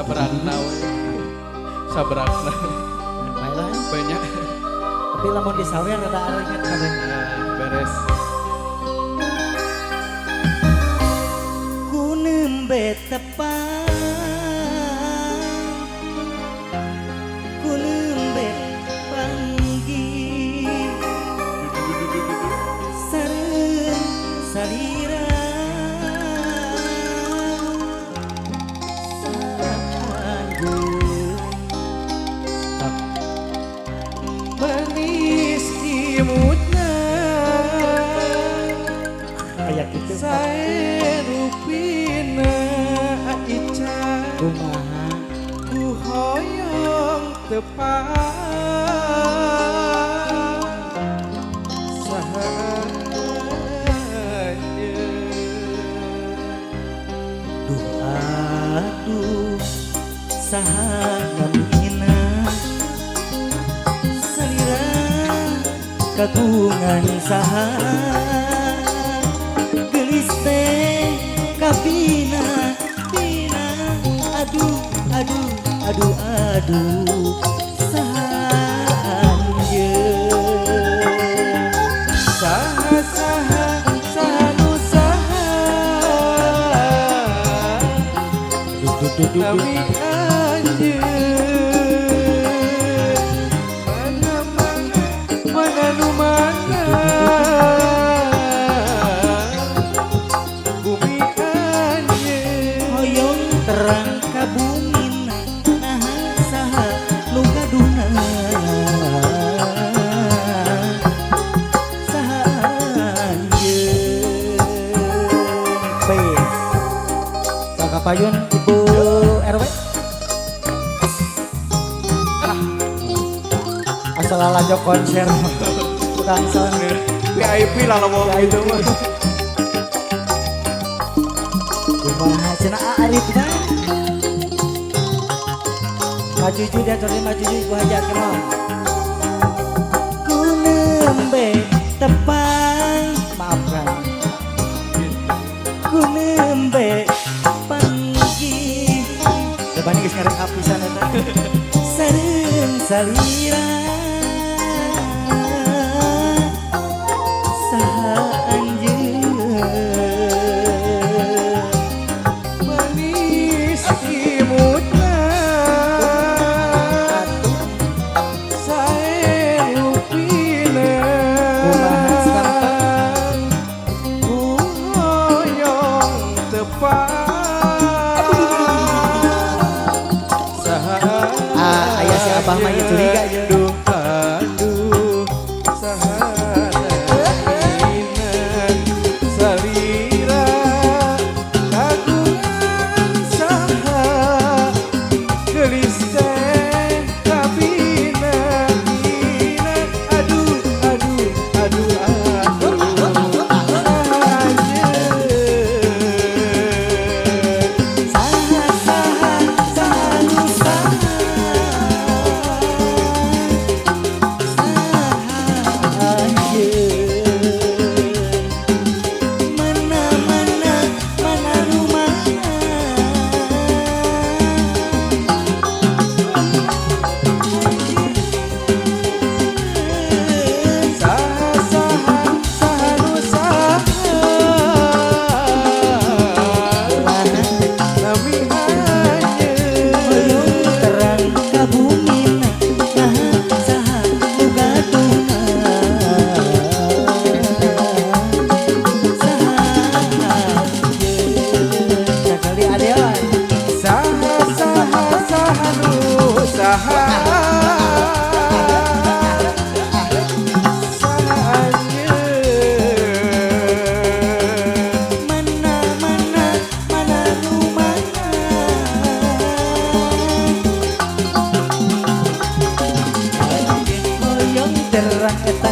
Sabrakna we. Sabrakna. Baiklah. Banyak. Tapi lamun disawer rada aringet kabeh. Beres. Ku nembe tepang, ku nembe panggih, sareng salira sakandeung Manis imutna kayak gitu. Sae rupina Ica Kumaha ku hoyong tepang sahaja duh aduh saha ngamina salira kagungan saha gelis teh kabina bina aduh aduh aduh aduh saha anjeun saha saha saha nu saha Kami anjeun mana-mana mana nu mana bumi anjeun hoyong terang ka bumina naha saha nu gaduna saha anjeun peace sakapayun ibu RW asal alajo konser bukan son VIP lah lo mau gitu mah kumaha cenah Arif mah maju ju dia terus maju ju gua ajak ke mau ku nembe tepang maafkan ku nembe panggih depan geus ngarek apisan eta sareng salira saha anjeun manis imutna sae rupina Kumaha sekarang? ku hoyong tepang saha aya si abah mah ieu curiga je aduh aduh saha nainan salira kagungan saha gelis teh kabina bina aduh aduh aduh aduh saha saha saha nu saha saha anjeun mana mana mana nu mana saha saha saha nu saha nami anjeun hoyong terang ka bumina naha saha nu gaduna saha anjeun cakali adean saha saha saha nu saha saha anjeun mana mana mana nu mana hoyong terang eta